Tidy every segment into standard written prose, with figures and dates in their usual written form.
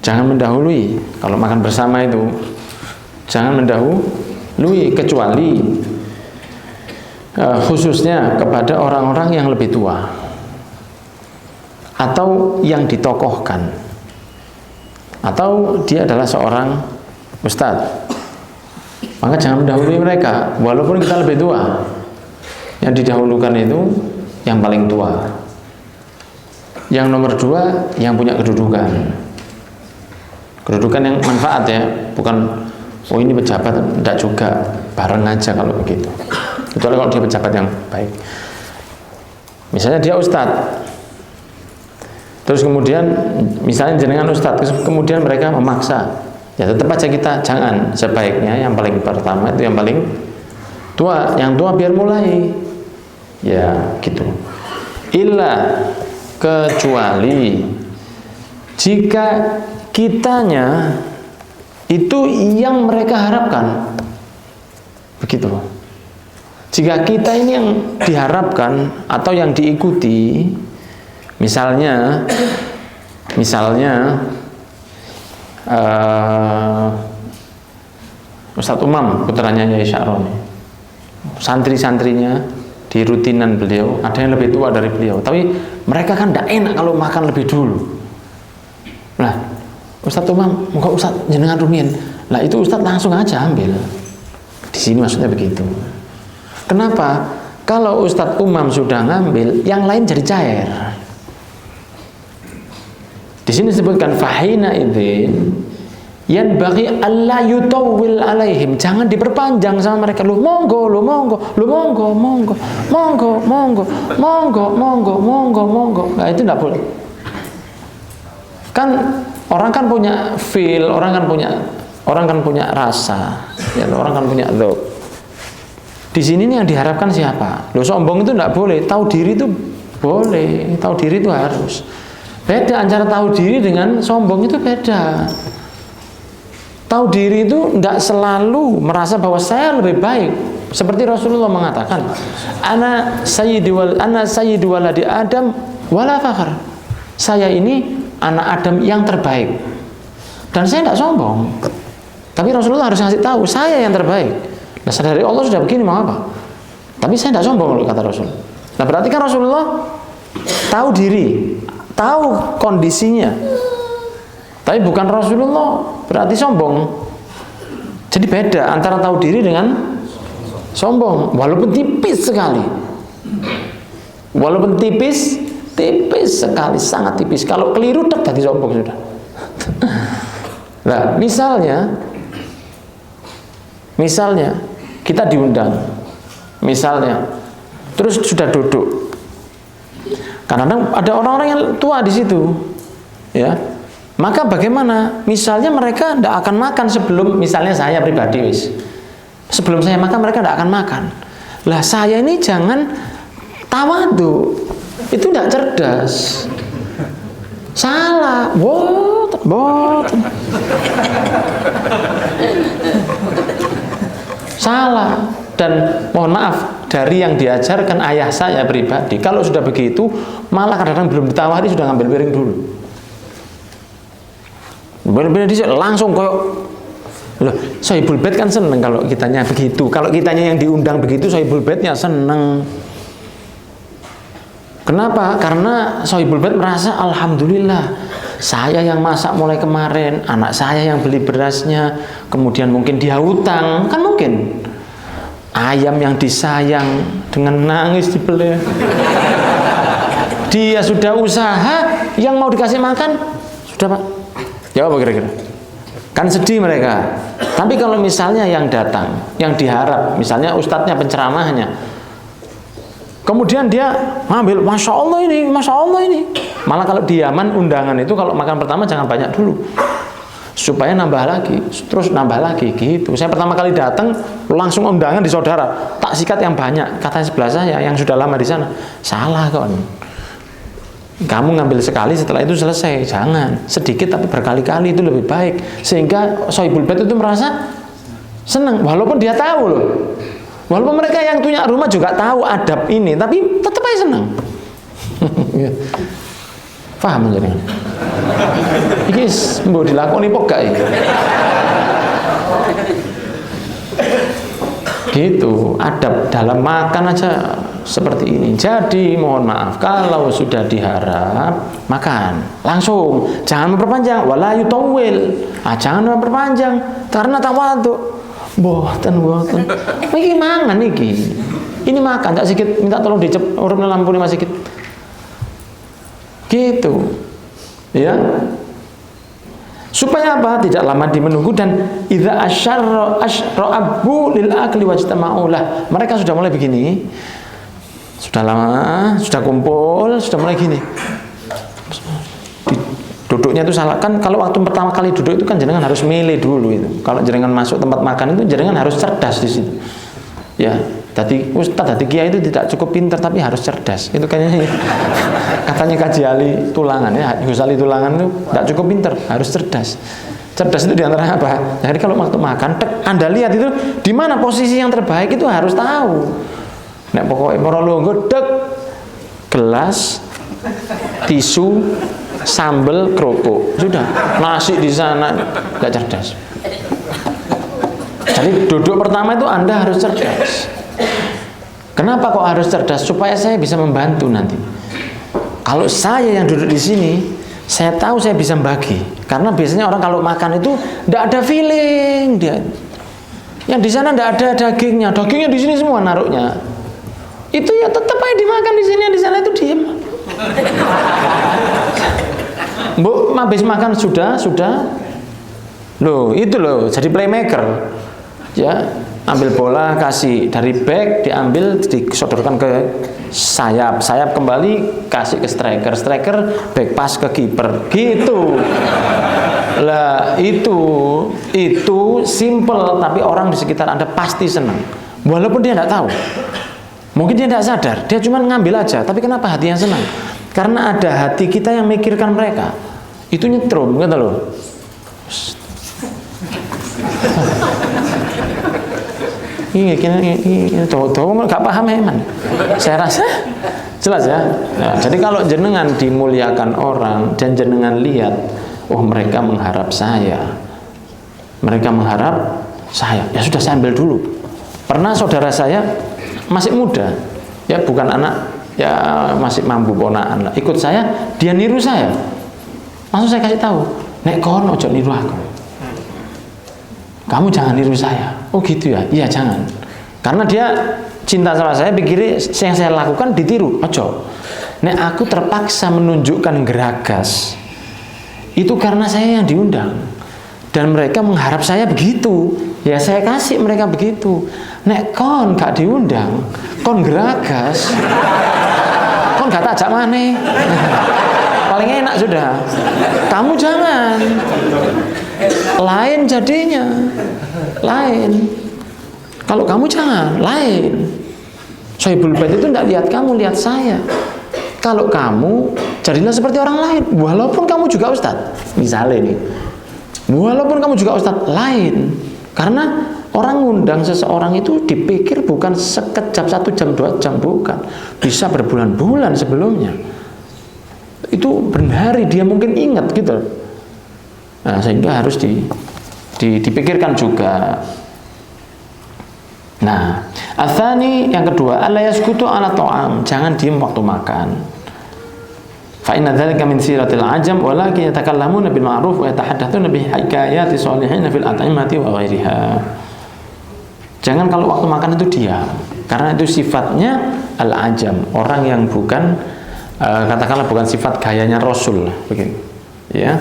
Jangan mendahului. Kalau makan bersama itu jangan mendahului, kecuali khususnya kepada orang-orang yang lebih tua atau yang ditokohkan, atau dia adalah seorang ustadz, maka jangan mendahului mereka walaupun kita lebih tua. Yang didahulukan itu yang paling tua, yang nomor 2 yang punya kedudukan yang manfaat ya, bukan oh ini pejabat, tidak juga, bareng aja kalau begitu. Kecuali kalau dia pejabat yang baik. Misalnya dia ustadz, terus kemudian misalnya jenengan ustadz, kemudian mereka memaksa, ya tetap aja kita jangan. Sebaiknya yang paling pertama itu yang paling tua, yang tua biar mulai, ya gitu. Illa, kecuali jika kitanya itu yang mereka harapkan, begitu. Jika kita ini yang diharapkan atau yang diikuti, misalnya Ustadz Umam, putranya Yai Sya'roni, santri-santrinya di rutinan beliau ada yang lebih tua dari beliau, tapi mereka kan tidak enak kalau makan lebih dulu. Nah, Ustadz Umam, enggak Ustadz jenengan rumiin. Lah itu Ustadz langsung aja ambil. Di sini maksudnya begitu. Kenapa? Kalau Ustadz Umam sudah ngambil, yang lain jadi cair. Di sini disebutkan fahina idzin yan bagi alla yutawwil alaihim, jangan diperpanjang sama mereka. Lu monggo. Nah, itu enggak boleh. Kan orang kan punya feel, orang kan punya rasa, ya, orang kan punya dzauq. Di sini nih yang diharapkan siapa? Loh, sombong itu enggak boleh, tahu diri itu boleh, tahu diri itu harus. Beda antara tahu diri dengan sombong, itu beda. Tahu diri itu enggak selalu merasa bahwa saya lebih baik. Seperti Rasulullah mengatakan, ana sayyidu waladi Adam wala fakhr. Saya ini anak Adam yang terbaik. Dan saya enggak sombong. Tapi Rasulullah harus ngasih tahu, saya yang terbaik. Nah, dari Allah sudah begini, mau apa? Tapi saya tidak sombong, kata Rasul. Nah, berarti kan Rasulullah tahu diri, tahu kondisinya. Tapi bukan Rasulullah berarti sombong. Jadi beda antara tahu diri dengan sombong, walaupun tipis sekali. Walaupun tipis sekali, sangat tipis. Kalau keliru tak jadi sombong sudah. Nah, misalnya kita diundang, misalnya, terus sudah duduk. Kadang-kadang ada orang-orang yang tua di situ, ya. Maka bagaimana? Misalnya mereka tidak akan makan sebelum, misalnya saya pribadi, sebelum saya makan mereka tidak akan makan. Lah saya ini jangan tawadhu, itu tidak cerdas, salah, bot. Salah. Dan mohon maaf, dari yang diajarkan ayah saya pribadi, kalau sudah begitu malah kadang-kadang belum ditawari sudah ngambil piring dulu. Langsung koyok. Loh, Sohibul Bait kan seneng kalau kitanya begitu. Kalau kitanya yang diundang begitu, Sohibul Baitnya seneng. Kenapa? Karena Sohibul Bait merasa alhamdulillah, saya yang masak mulai kemarin, anak saya yang beli berasnya, kemudian mungkin dia hutang, kan mungkin. Ayam yang disayang dengan nangis dibeli. Dia sudah usaha, yang mau dikasih makan sudah, Pak. Ya apa kira-kira? Kan sedih mereka. Tapi kalau misalnya yang datang, yang diharap, misalnya ustadznya, penceramahnya, kemudian dia ngambil, Masya Allah ini. Malah kalau di Yaman undangan itu kalau makan pertama jangan banyak dulu, supaya nambah lagi, terus nambah lagi gitu. Saya pertama kali datang langsung undangan di saudara, tak sikat yang banyak. Kata sebelah saya yang sudah lama di sana, salah kon. Kamu ngambil sekali, setelah itu selesai. Jangan, sedikit tapi berkali-kali, itu lebih baik. Sehingga Sohibul Bait itu merasa senang, walaupun dia tahu loh. Walaupun mereka yang punya rumah juga tahu adab ini, tapi tetap aja senang. Paham jenengan? Iki mbok dilakoni apa gak iki? Gitu, adab dalam makan aja seperti ini. Jadi mohon maaf kalau sudah diharap makan langsung, jangan memperpanjang. Wala yutawil, jangan memperpanjang karena tawadhu. Boten. Iki mangan iki. Ini makan tak sikit minta tolong dicep urip lampu lima sikit. Gitu. Ya. Supaya apa? Tidak lama menunggu dan idza asyrabu lil akli wajtama'ulah. Mereka sudah mulai begini. Sudah lama, sudah kumpul, sudah mulai gini. Duduknya itu salah kan, kalau waktu pertama kali duduk itu kan jenengan harus milih dulu itu. Kalau jenengan masuk tempat makan itu jenengan harus cerdas di situ. Ya, tadi ustaz, tadi kiai itu tidak cukup pintar tapi harus cerdas. Itu kayaknya katanya Kaji Ali Tulangan ya, Gus Ali Tulangan itu tidak cukup pintar, harus cerdas. Cerdas itu diantara apa? Jadi kalau waktu makan, Anda lihat itu di mana posisi yang terbaik itu harus tahu. Nek pokoknya morolonggo dek gelas, tisu, sambel, kerupuk, sudah nasi di sana, nggak cerdas. Jadi duduk pertama itu Anda harus cerdas. Kenapa kok harus cerdas? Supaya saya bisa membantu nanti. Kalau saya yang duduk di sini, saya tahu saya bisa bagi. Karena biasanya orang kalau makan itu tidak ada feeling dia. Yang di sana tidak ada dagingnya, dagingnya di sini semua naruhnya. Itu ya tetap aja dimakan di sini, di sana itu diem. Bu, habis makan sudah. Loh, itu loh, jadi playmaker. Ya, ambil bola, kasih dari back, diambil, disodorkan ke sayap kembali, kasih ke striker, back pass ke kiper, gitu. Lah, itu simple, tapi orang di sekitar Anda pasti senang. Walaupun dia tidak tahu. Mungkin dia tidak sadar, dia cuma ngambil aja, tapi kenapa hatinya senang? Karena ada hati kita yang mikirkan mereka. Itu nyetrum, gitu loh. Ini cowok-cowok gak paham emang. Saya rasa jelas ya. Nah, jadi kalau jenengan dimuliakan orang dan jenengan lihat, oh mereka mengharap saya, ya sudah saya ambil dulu. Pernah saudara saya masih muda, ya bukan anak, ya masih mampu ponakan, ikut saya, dia niru saya. Langsung saya kasih tahu, nek kon ojo niru aku. Kamu jangan niru saya. Oh gitu ya? Iya jangan. Karena dia cinta sama saya, pikir yang saya lakukan ditiru. Ojo. Nek aku terpaksa menunjukkan geragas, itu karena saya yang diundang. Dan mereka mengharap saya begitu. Ya saya kasih mereka begitu. Nek kon gak diundang, kon geragas, kon gak tajak maneh. Paling enak sudah. Kamu jangan. Lain jadinya. Lain. Kalau kamu jangan, lain. Sohibul bait itu tidak lihat kamu, lihat saya. Kalau kamu, jadilah seperti orang lain. Walaupun kamu juga ustadz. Misalnya nih. Walaupun kamu juga ustadz, lain. Karena orang ngundang seseorang itu dipikir bukan sekejap 1 jam 2 jam, bukan. Bisa berbulan-bulan sebelumnya. Itu berhari dia mungkin ingat gitu. Nah, sehingga harus dipikirkan juga. Nah, atsani yang kedua, alla yaskutu ala ta'am, jangan diem waktu makan. Fa inna dzalika min siratil ajam walakin yatakallamuna bil ma'ruf wa yatahaddatsuna bi hikayati sholihin fil at'imati wa ghairiha. Jangan kalau waktu makan itu diam, karena itu sifatnya al-ajam, orang yang bukan katakanlah bukan sifat gayanya Rasul begini. Ya.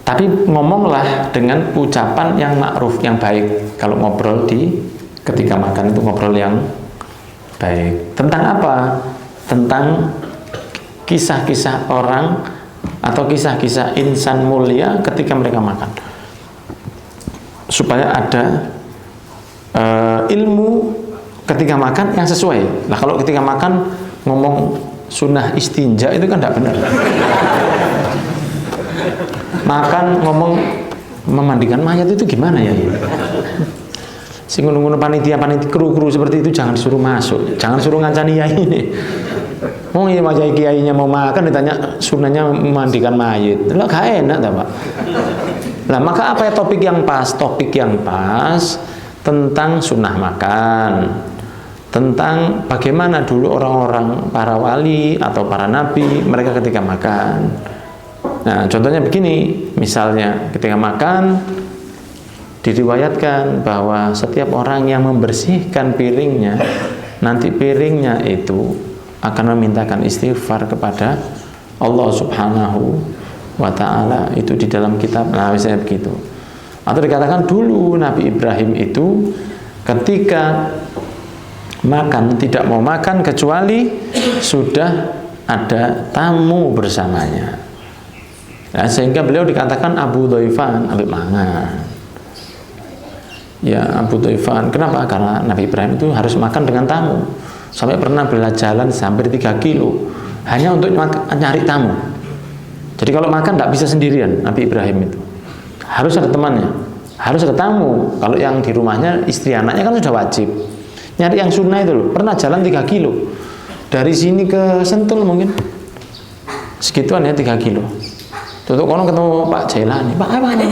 Tapi ngomonglah dengan ucapan yang ma'ruf, yang baik. Kalau ngobrol ketika makan itu ngobrol yang baik. Tentang apa? Tentang kisah-kisah orang atau kisah-kisah insan mulia ketika mereka makan. Supaya ada ilmu ketika makan yang sesuai. Nah, kalau ketika makan ngomong sunnah istinja itu kan tidak benar. Makan ngomong memandikan mayat itu gimana ya? Sing ngono-ngono panitia kru-kru seperti itu jangan disuruh masuk, jangan suruh ngancani ya ini. Oh ini wajah kiainya mau makan ditanya sunahnya memandikan mayit. Lah gak enak dah, Pak. Lah maka apa ya topik yang pas? Topik yang pas tentang sunnah makan. Tentang bagaimana dulu orang-orang para wali atau para nabi mereka ketika makan. Nah, contohnya begini, misalnya ketika makan diriwayatkan bahwa setiap orang yang membersihkan piringnya, nanti piringnya itu akan memintakan istighfar kepada Allah Subhanahu wa ta'ala, itu di dalam kitab. Nah, misalnya begitu. Atau dikatakan dulu Nabi Ibrahim itu ketika makan tidak mau makan kecuali sudah ada tamu bersamanya. Nah, sehingga beliau dikatakan Abu Dhaifan, Abi mangan. Ya, Abu Dhaifan. Kenapa? Karena Nabi Ibrahim itu harus makan dengan tamu. Sampai pernah bela jalan hampir 3 kilo hanya untuk nyari tamu. Jadi kalau makan tidak bisa sendirian Nabi Ibrahim itu. Harus ada temannya, harus ada tamu. Kalau yang di rumahnya istri anaknya kan sudah wajib. Nyari yang sunnah itu loh. Pernah jalan 3 kilo dari sini ke Sentul mungkin segituan ya, 3 kilo. Tutup kono ketemu Pak Jailani, Pak apa ini?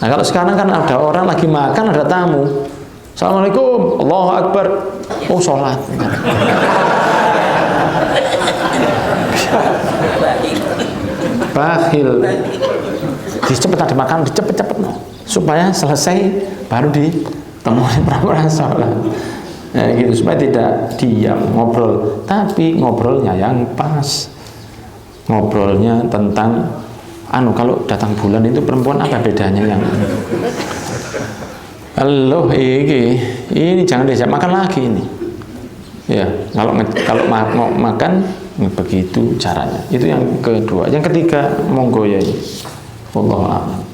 Nah kalau sekarang kan ada orang lagi makan, ada tamu. Assalamualaikum, Allahu Akbar. Oh sholat. Bakhil. Dicepet ada makan, dicepet-cepet no. Supaya selesai baru ditemuin pura-pura sholat. Nah, gitu supaya tidak diam ngobrol, tapi ngobrolnya yang pas. Ngobrolnya tentang kalau datang bulan itu perempuan apa bedanya yang halo ini jangan diajak makan lagi ini ya, kalau mau makan begitu caranya. Itu yang kedua. Yang ketiga monggo ya, wallahu a'lam.